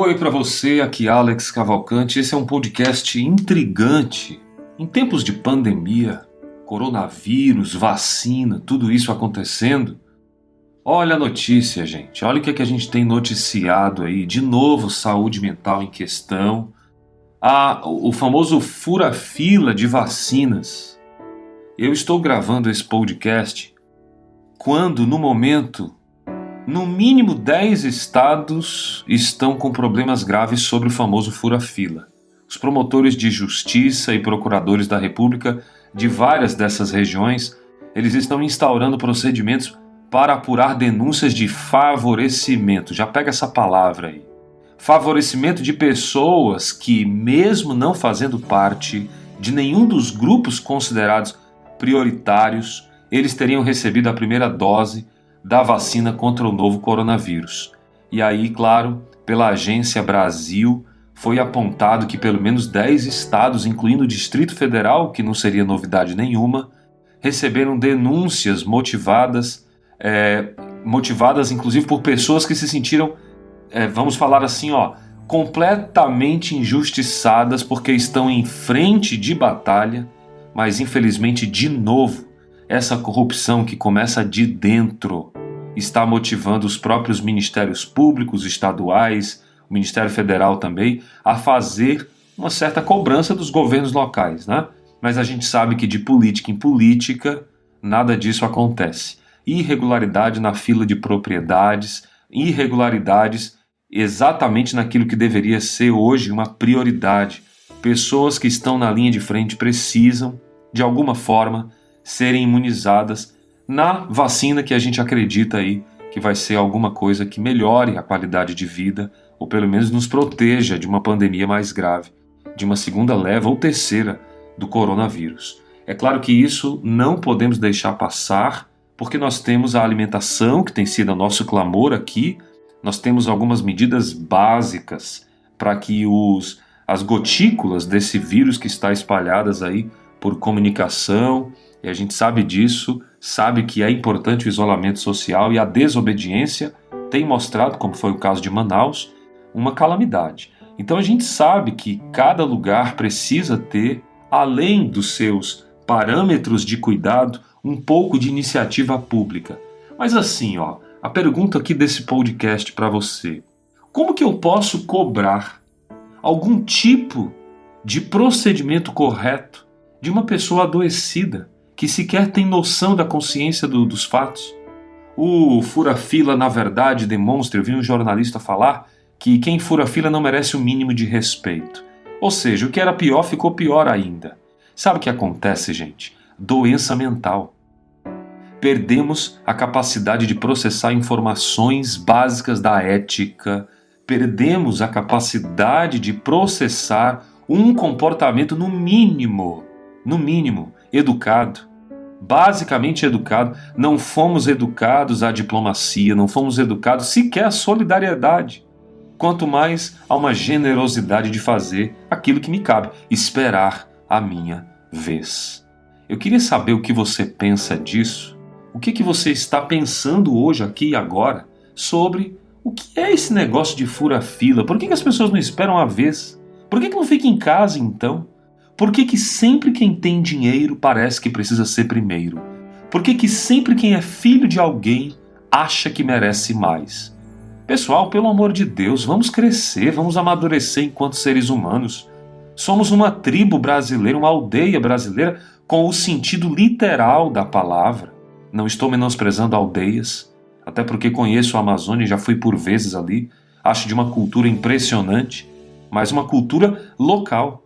Oi para você, aqui Alex Cavalcante. Esse é um podcast intrigante. Em tempos de pandemia, coronavírus, vacina, tudo isso acontecendo, olha a notícia, gente. Olha o que a gente tem noticiado aí. De novo, saúde mental em questão. O famoso fura-fila de vacinas. Eu estou gravando esse podcast quando, no momento, no mínimo 10 estados estão com problemas graves sobre o famoso fura-fila. Os promotores de justiça e procuradores da República de várias dessas regiões, eles estão instaurando procedimentos para apurar denúncias de favorecimento. Já pega essa palavra aí. Favorecimento de pessoas que, mesmo não fazendo parte de nenhum dos grupos considerados prioritários, eles teriam recebido a primeira dose da vacina contra o novo coronavírus. E aí, claro, pela Agência Brasil, foi apontado que pelo menos 10 estados, incluindo o Distrito Federal, que não seria novidade nenhuma, receberam denúncias motivadas inclusive por pessoas que se sentiram, vamos falar assim, completamente injustiçadas porque estão em frente de batalha, mas infelizmente, de novo, essa corrupção que começa de dentro está motivando os próprios ministérios públicos, estaduais, o Ministério Federal também, a fazer uma certa cobrança dos governos locais, né? Mas a gente sabe que de política em política, nada disso acontece. Irregularidade na fila de propriedades, irregularidades exatamente naquilo que deveria ser hoje uma prioridade. Pessoas que estão na linha de frente precisam, de alguma forma, serem imunizadas na vacina que a gente acredita aí que vai ser alguma coisa que melhore a qualidade de vida ou pelo menos nos proteja de uma pandemia mais grave, de uma segunda leva ou terceira do coronavírus. É claro que isso não podemos deixar passar porque nós temos a alimentação, que tem sido o nosso clamor aqui, nós temos algumas medidas básicas para que as gotículas desse vírus que está espalhadas aí por comunicação, e a gente sabe disso, sabe que é importante o isolamento social, e a desobediência tem mostrado, como foi o caso de Manaus, uma calamidade. Então a gente sabe que cada lugar precisa ter, além dos seus parâmetros de cuidado, um pouco de iniciativa pública. Mas assim, a pergunta aqui desse podcast para você: como que eu posso cobrar algum tipo de procedimento correto de uma pessoa adoecida, que sequer tem noção da consciência dos fatos? O fura-fila, na verdade, demonstra, eu vi um jornalista falar, que quem fura fila não merece o mínimo de respeito. Ou seja, o que era pior ficou pior ainda. Sabe o que acontece, gente? Doença mental. Perdemos a capacidade de processar informações básicas da ética, perdemos a capacidade de processar um comportamento no mínimo, educado. Basicamente educado. Não fomos educados à diplomacia, não fomos educados sequer à solidariedade. Quanto mais a uma generosidade de fazer aquilo que me cabe, esperar a minha vez. Eu queria saber o que você pensa disso. O que você está pensando hoje, aqui e agora, sobre o que é esse negócio de fura-fila? Por que as pessoas não esperam a vez? Por que não fica em casa, então? Por que sempre quem tem dinheiro parece que precisa ser primeiro? Por que sempre quem é filho de alguém acha que merece mais? Pessoal, pelo amor de Deus, vamos crescer, vamos amadurecer enquanto seres humanos. Somos uma tribo brasileira, uma aldeia brasileira com o sentido literal da palavra. Não estou menosprezando aldeias, até porque conheço a Amazônia e já fui por vezes ali. Acho de uma cultura impressionante, mas uma cultura local.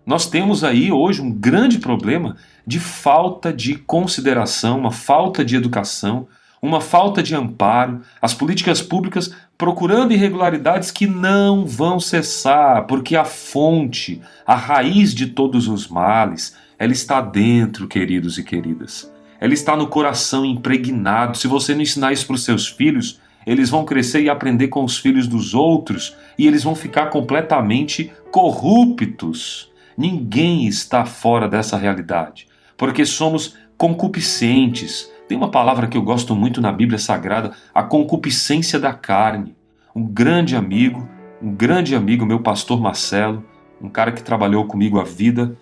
Nós temos aí hoje um grande problema de falta de consideração, uma falta de educação, uma falta de amparo, as políticas públicas procurando irregularidades que não vão cessar, porque a fonte, a raiz de todos os males, ela está dentro, queridos e queridas. Ela está no coração impregnado. Se você não ensinar isso para os seus filhos, eles vão crescer e aprender com os filhos dos outros e eles vão ficar completamente corruptos. Ninguém está fora dessa realidade, porque somos concupiscentes. Tem uma palavra que eu gosto muito na Bíblia Sagrada, a concupiscência da carne. Um grande amigo um grande amigo, meu pastor Marcelo, um cara que trabalhou comigo a vida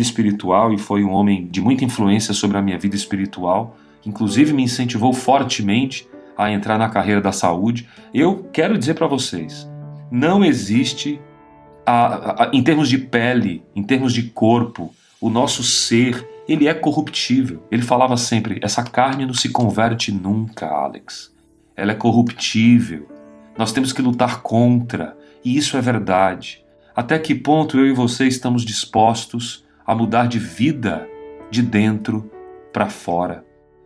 espiritual e foi um homem de muita influência sobre a minha vida espiritual, inclusive me incentivou fortemente a entrar na carreira da saúde. Eu quero dizer para vocês, não existe, em termos de pele, em termos de corpo, o nosso ser, ele é corruptível. Ele falava sempre, essa carne não se converte nunca, Alex. Ela é corruptível. Nós temos que lutar contra, e isso é verdade. Até que ponto eu e você estamos dispostos a mudar de vida de dentro para fora?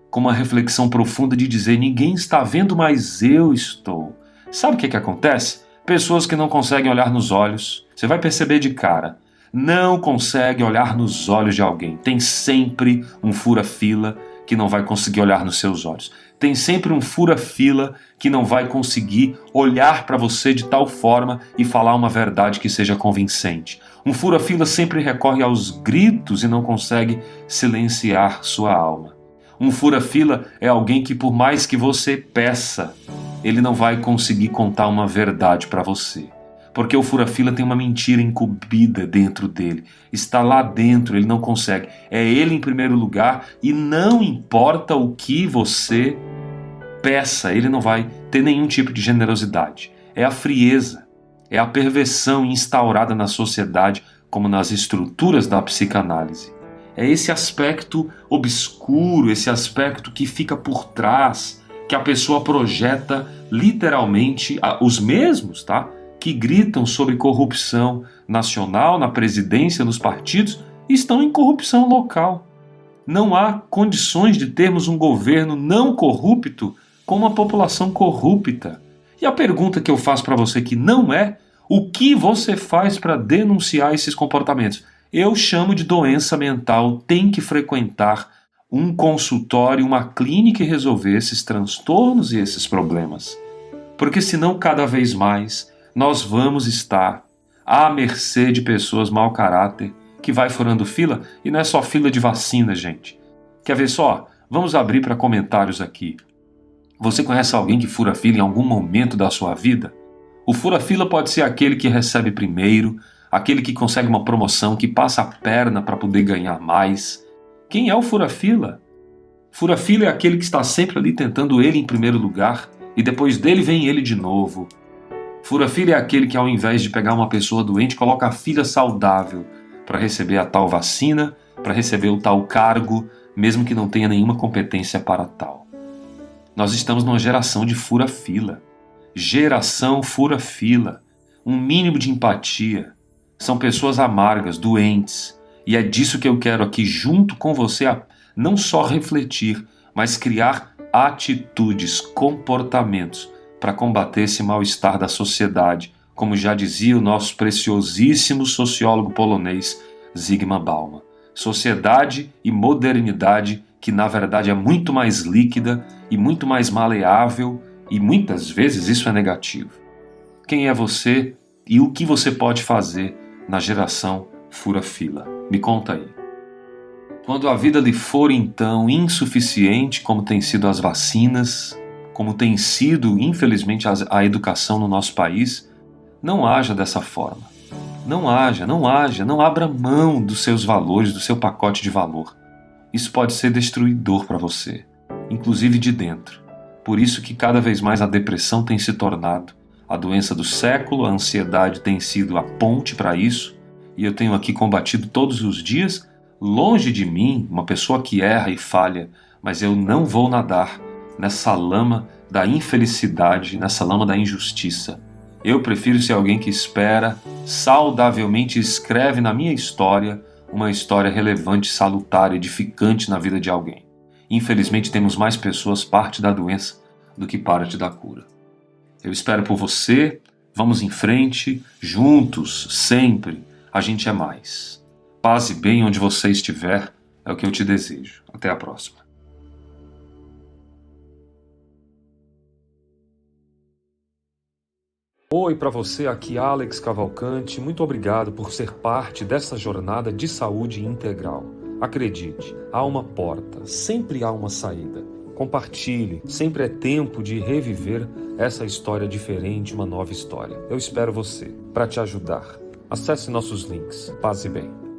Com uma reflexão profunda de dizer, ninguém está vendo, mas eu estou. Sabe o que acontece? Pessoas que não conseguem olhar nos olhos, você vai perceber de cara, não consegue olhar nos olhos de alguém. Tem sempre um fura-fila que não vai conseguir olhar nos seus olhos. Tem sempre um fura-fila que não vai conseguir olhar para você de tal forma e falar uma verdade que seja convincente. Um fura-fila sempre recorre aos gritos e não consegue silenciar sua alma. Um fura-fila é alguém que, por mais que você peça, ele não vai conseguir contar uma verdade para você. Porque o fura-fila tem uma mentira incumbida dentro dele. Está lá dentro, ele não consegue. É ele em primeiro lugar e não importa o que você peça, ele não vai ter nenhum tipo de generosidade. É a frieza, é a perversão instaurada na sociedade como nas estruturas da psicanálise. É esse aspecto obscuro, esse aspecto que fica por trás, que a pessoa projeta literalmente os mesmos, tá? Que gritam sobre corrupção nacional, na presidência, nos partidos, estão em corrupção local. Não há condições de termos um governo não corrupto com uma população corrupta. E a pergunta que eu faço para você que não é, o que você faz para denunciar esses comportamentos? Eu chamo de doença mental, tem que frequentar um consultório, uma clínica e resolver esses transtornos e esses problemas. Porque senão cada vez mais nós vamos estar à mercê de pessoas mau caráter que vai furando fila, e não é só fila de vacina, gente. Quer ver só? Vamos abrir para comentários aqui. Você conhece alguém que fura fila em algum momento da sua vida? O fura-fila pode ser aquele que recebe primeiro, aquele que consegue uma promoção, que passa a perna para poder ganhar mais. Quem é o fura-fila? Fura-fila é aquele que está sempre ali tentando ele em primeiro lugar e depois dele vem ele de novo. Fura-fila é aquele que, ao invés de pegar uma pessoa doente, coloca a filha saudável para receber a tal vacina, para receber o tal cargo, mesmo que não tenha nenhuma competência para tal. Nós estamos numa geração de fura-fila. Geração fura-fila. Um mínimo de empatia. São pessoas amargas, doentes. E é disso que eu quero aqui, junto com você, não só refletir, mas criar atitudes, comportamentos para combater esse mal-estar da sociedade, como já dizia o nosso preciosíssimo sociólogo polonês Zygmunt Bauman. Sociedade e modernidade que, na verdade, é muito mais líquida e muito mais maleável, e muitas vezes isso é negativo. Quem é você e o que você pode fazer na geração fura-fila? Me conta aí. Quando a vida lhe for, então, insuficiente, como tem sido as vacinas, como tem sido, infelizmente, a educação no nosso país, não haja dessa forma. Não abra mão dos seus valores, do seu pacote de valor. Isso pode ser destruidor para você, inclusive de dentro. Por isso que cada vez mais a depressão tem se tornado a doença do século, a ansiedade tem sido a ponte para isso, e eu tenho aqui combatido todos os dias, longe de mim, uma pessoa que erra e falha, mas eu não vou nadar nessa lama da infelicidade, nessa lama da injustiça. Eu prefiro ser alguém que espera, saudavelmente escreve na minha história uma história relevante, salutar, edificante na vida de alguém. Infelizmente temos mais pessoas parte da doença do que parte da cura. Eu espero por você, vamos em frente, juntos, sempre, a gente é mais. Paz e bem onde você estiver, é o que eu te desejo. Até a próxima. Oi para você, aqui Alex Cavalcante, muito obrigado por ser parte dessa jornada de saúde integral. Acredite, há uma porta, sempre há uma saída. compartilhe. Sempre é tempo de reviver essa história diferente, uma nova história. Eu espero você para te ajudar. Acesse nossos links. Paz e bem.